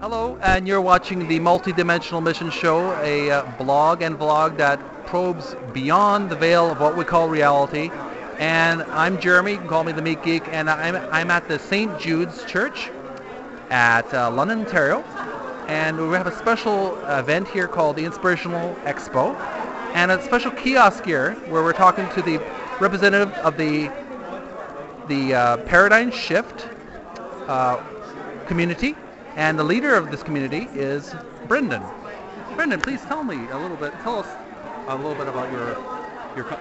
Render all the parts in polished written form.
Hello, and you're watching the Multidimensional Mission Show, a blog and vlog that probes beyond the veil of what we call reality. And I'm Jeremy, you can call me the Meat Geek, and I'm at the St. Jude's Church at London, Ontario. And we have a special event here called the Inspirational Expo, and a special kiosk here where we're talking to the representative of the Paradigm Shift community. And the leader of this community is Brendon. Brendon, please tell us a little bit about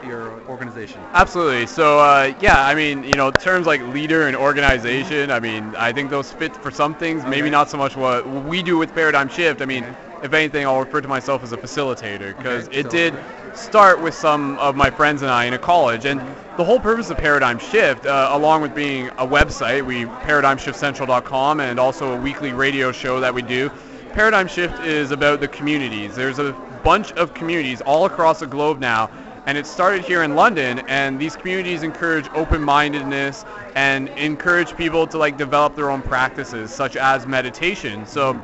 your organization. Absolutely. So, yeah, I mean, terms like leader and organization, I mean, I think those fit for some things, okay. Maybe not so much what we do with Paradigm Shift. I mean, if anything, I'll refer to myself as a facilitator, because it did start with some of my friends and I in a college. And the whole purpose of Paradigm Shift, along with being a website, paradigmshiftcentral.com, and also a weekly radio show that we do, Paradigm Shift is about the communities. There's a bunch of communities all across the globe now, and it started here in London, and these communities encourage open-mindedness and encourage people to develop their own practices, such as meditation. So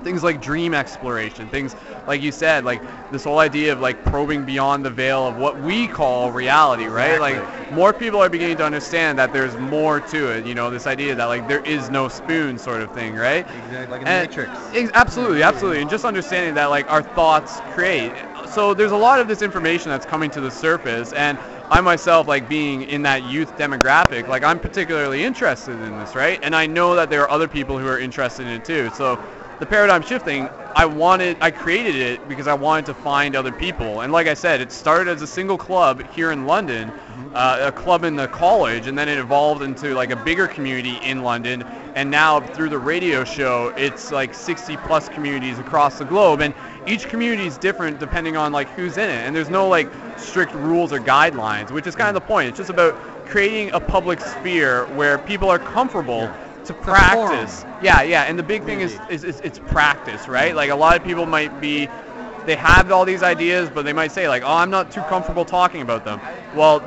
things like dream exploration, things like you said, like this whole idea of probing beyond the veil of what we call reality, right? Exactly. More people are beginning to understand that there's more to it, this idea that there is no spoon sort of thing, right? Exactly, like in the Matrix. Absolutely, and just understanding that our thoughts create. So there's a lot of this information that's coming to the surface, and I myself, being in that youth demographic, I'm particularly interested in this, right? And I know that there are other people who are interested in it too. So the paradigm shifting, I created it because I wanted to find other people. And like I said, it started as a single club here in London, a club in the college, and then it evolved into a bigger community in London. And now through the radio show, it's 60 plus communities across the globe. And each community is different depending on who's in it. And there's no strict rules or guidelines, which is kind of the point. It's just about creating a public sphere where people are comfortable to practice. Yeah, and the big thing is it's practice, right? A lot of people they have all these ideas, but they might say oh, I'm not too comfortable talking about them. Well,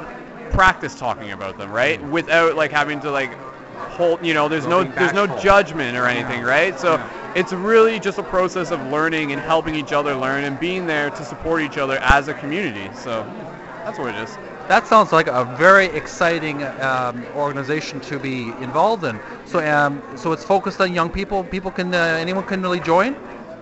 practice talking about them, right? Without having to hold, there's no judgment or anything, right? So it's really just a process of learning and helping each other learn and being there to support each other as a community. So that's what it is. That sounds like a very exciting organization to be involved in. So it's focused on young people. Anyone can really join.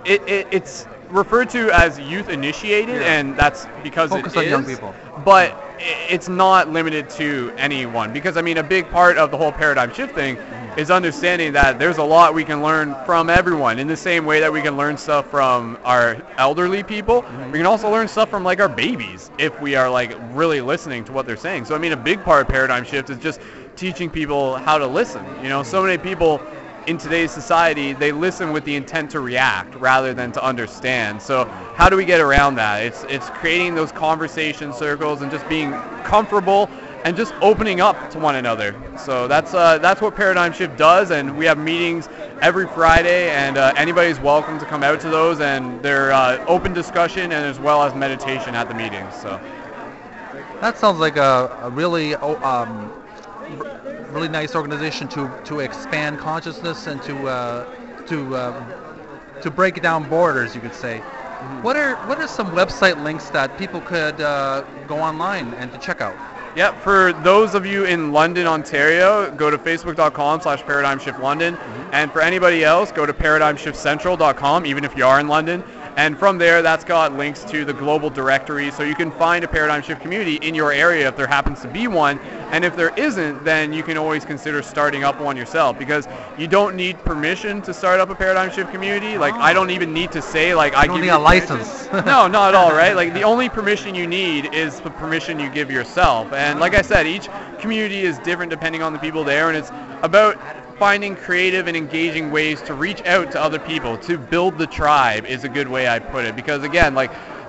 It's referred to as youth initiated, and that's because focused it is. On young people. But it's not limited to anyone, because a big part of the whole paradigm shift thing is understanding that there's a lot we can learn from everyone. In the same way that we can learn stuff from our elderly people, we can also learn stuff from our babies if we are really listening to what they're saying. So a big part of paradigm shift is just teaching people how to listen. So many people in today's society, they listen with the intent to react rather than to understand. So how do we get around that? It's creating those conversation circles and just being comfortable and just opening up to one another. So that's what Paradigm Shift does, and we have meetings every Friday, and anybody's welcome to come out to those, and they're open discussion and as well as meditation at the meetings. So that sounds like a really really nice organization to expand consciousness and to break down borders, you could say. What are some website links that people could go online and to check out? Yeah, for those of you in London, Ontario, go to facebook.com/paradigmshift.london, and for anybody else, go to paradigmshiftcentral.com, even if you are in London. And from there, that's got links to the global directory, so you can find a Paradigm Shift community in your area if there happens to be one. And if there isn't, then you can always consider starting up one yourself, because you don't need permission to start up a Paradigm Shift community. I don't even need to say I don't need a license. No, not at all, right? The only permission you need is the permission you give yourself. And like I said, each community is different depending on the people there, and it's about finding creative and engaging ways to reach out to other people, to build the tribe is a good way I put it. Because again,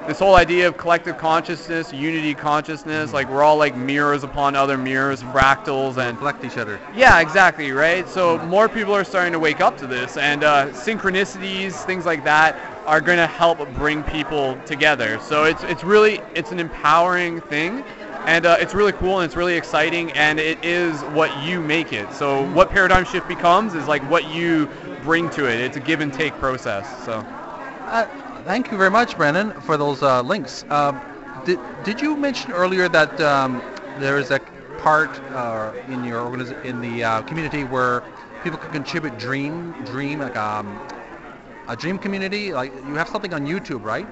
this whole idea of collective consciousness, unity consciousness, we're all mirrors upon other mirrors, fractals, and reflect each other. Yeah, exactly, right? So more people are starting to wake up to this, and synchronicities, things like that, are going to help bring people together. So it's an empowering thing. And it's really cool, and it's really exciting, and it is what you make it. So what Paradigm Shift becomes is what you bring to it. It's a give and take process. So. Thank you very much, Brendon, for those links. Did you mention earlier that there is a part in your in the community where people can contribute dream like a dream community? Like you have something on YouTube, right?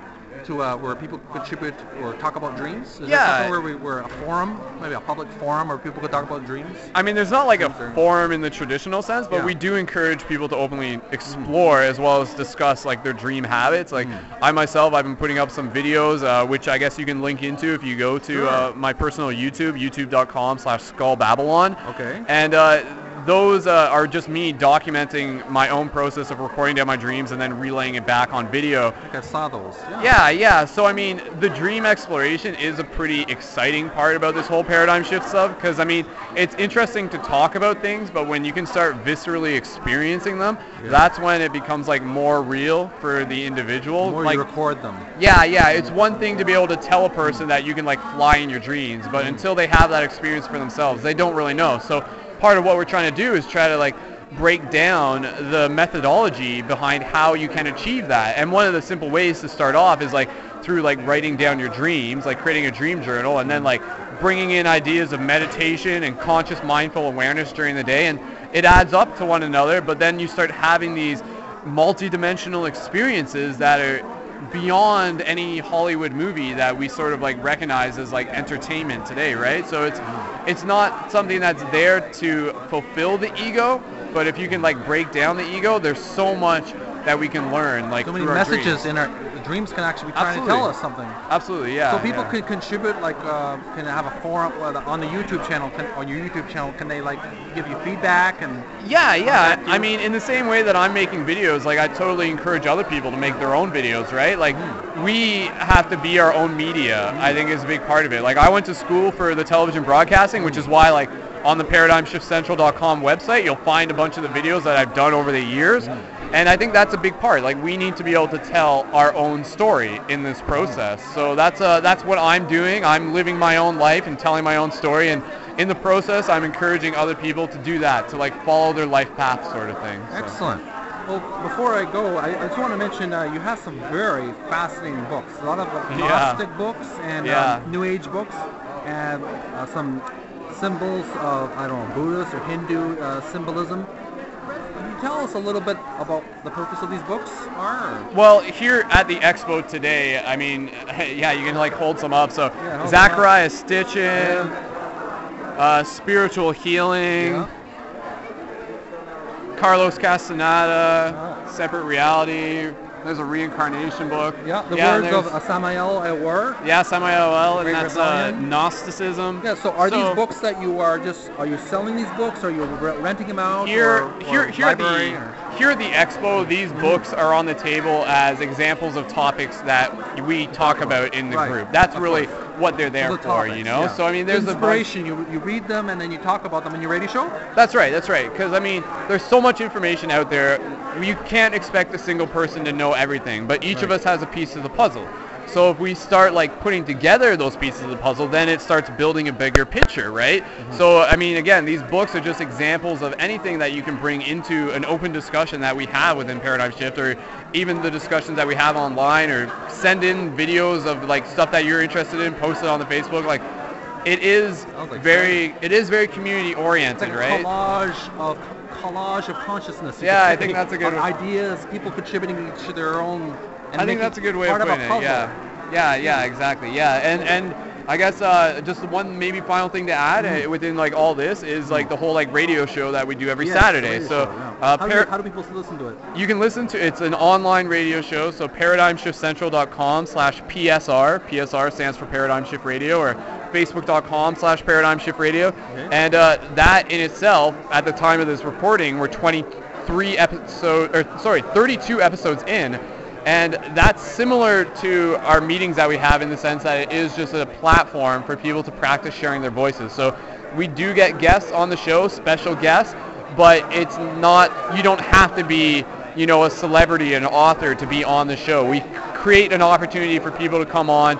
To where people contribute or talk about dreams? Is there something where a forum, maybe a public forum, where people could talk about dreams? I mean, there's not like a forum in the traditional sense, but we do encourage people to openly explore as well as discuss like their dream habits. Like I myself, I've been putting up some videos, which I guess you can link into if you go to my personal YouTube, youtube.com/skullbabylon. Okay. And those are just me documenting my own process of recording down my dreams and then relaying it back on video. I think I saw those. Yeah. So I mean, the dream exploration is a pretty exciting part about this whole paradigm shift stuff, because I mean, it's interesting to talk about things, but when you can start viscerally experiencing them, that's when it becomes like more real for the individual. The more like, you record them. Yeah. It's one thing to be able to tell a person that you can like fly in your dreams, but until they have that experience for themselves, they don't really know. So part of what we're trying to do is try to like break down the methodology behind how you can achieve that. And one of the simple ways to start off is like through like writing down your dreams, like creating a dream journal, and then like bringing in ideas of meditation and conscious mindful awareness during the day, and it adds up to one another. But then you start having these multi-dimensional experiences that are beyond any Hollywood movie that we sort of like recognize as like entertainment today, right? So it's not something that's there to fulfill the ego, but if you can like break down the ego, there's so much that we can learn. Like so many messages in our dreams can actually be trying to tell us something. Absolutely, yeah. So people could contribute, like can have a forum on the YouTube channel. On your YouTube channel, can they like give you feedback and? Yeah. I mean, in the same way that I'm making videos, like I totally encourage other people to make their own videos, right? Like we have to be our own media. I think is a big part of it. Like I went to school for the television broadcasting, which is why like on the ParadigmShiftCentral.com website, you'll find a bunch of the videos that I've done over the years. And I think that's a big part. Like we need to be able to tell our own story in this process. So that's what I'm doing. I'm living my own life and telling my own story. And in the process, I'm encouraging other people to do that, to like follow their life path sort of thing. So. Excellent. Well, before I go, I just want to mention you have some very fascinating books. A lot of Gnostic books and New Age books, and some symbols of, I don't know, Buddhist or Hindu symbolism. Can you tell us a little bit about the purpose of these books? Well, here at the expo today, I mean, you can like hold some up. So Zachariah Stitchin, Spiritual Healing, Carlos Castaneda, Separate Reality. There's a reincarnation book. The words of Samael Awer. Samael, and that's Gnosticism. So are these books that you are you selling these books, or are you renting them out? Here at the expo, these books are on the table as examples of topics that we talk about in the group. That's really what they're there for, you know? So, I mean, there's inspiration. You read them and then you talk about them in your radio show? That's right. Because, I mean, there's so much information out there. You can't expect a single person to know everything, but each of us has a piece of the puzzle. So if we start like putting together those pieces of the puzzle, then it starts building a bigger picture, right? So, I mean, again, these books are just examples of anything that you can bring into an open discussion that we have within Paradigm Shift, or even the discussions that we have online, or send in videos of like stuff that you're interested in, post it on the Facebook. Like, it is very community oriented, it's like right? Collage of consciousness. I think that's a good ideas, people contributing to their own. I think that's a good way of putting it. Exactly. And I guess just one maybe final thing to add within like all this is like the whole like radio show that we do every Saturday. So how do people listen to it? You can listen to it's an online radio show. So ParadigmShiftCentral.com/PSR. PSR stands for Paradigm Shift Radio, or Facebook.com/Paradigm Shift Radio. Okay. And that in itself, at the time of this recording, we're 32 episodes in. And that's similar to our meetings that we have in the sense that it is just a platform for people to practice sharing their voices. So we do get guests on the show, special guests, but it's not, you don't have to be, a celebrity, an author to be on the show. We create an opportunity for people to come on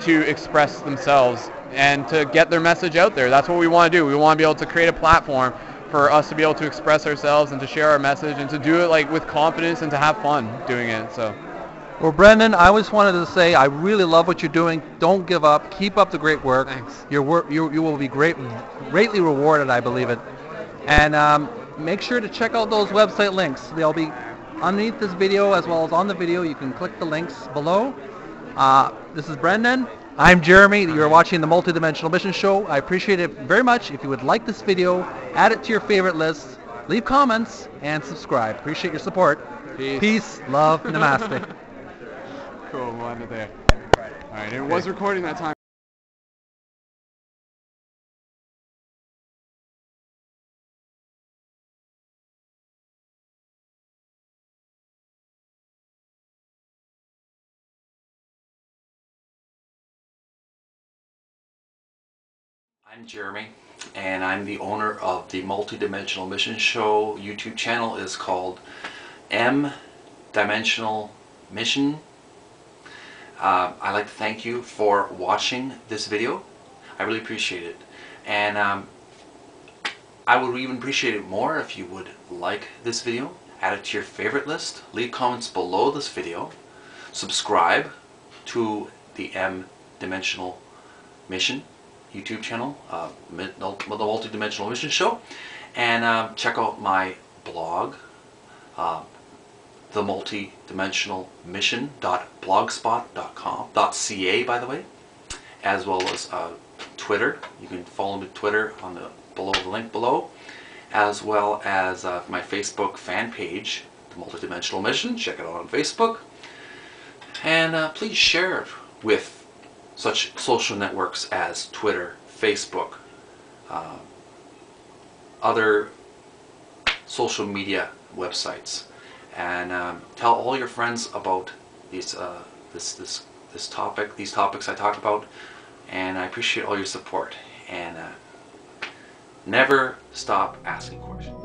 to express themselves and to get their message out there. That's what we want to do. We want to be able to create a platform for us to be able to express ourselves and to share our message and to do it like with confidence and to have fun doing it. So. Well, Brendon, I just wanted to say I really love what you're doing. Don't give up. Keep up the great work. Thanks. Your work, you will be greatly rewarded, I believe it. And make sure to check out those website links. They'll be underneath this video as well as on the video. You can click the links below. This is Brendon. I'm Jeremy. You're watching the Multidimensional Mission Show. I appreciate it very much. If you would like this video, add it to your favorite list, leave comments, and subscribe. Appreciate your support. Peace, love, namaste. Cool, we'll end it there. Alright, it was recording that time. I'm Jeremy, and I'm the owner of the Multidimensional Mission Show. YouTube channel is called M Dimensional Mission. I'd like to thank you for watching this video. I really appreciate it, and I would even appreciate it more if you would like this video, add it to your favorite list, leave comments below this video, subscribe to the M Dimensional Mission YouTube channel, the Multidimensional Mission Show, and check out my blog, the Multidimensional Mission.blogspot.com.ca, by the way, as well as Twitter. You can follow me on Twitter on the link below, as well as my Facebook fan page, the Multidimensional Mission. Check it out on Facebook, and please share it with such social networks as Twitter, Facebook, other social media websites, and tell all your friends about these these topics I talk about. And I appreciate all your support, and never stop asking questions.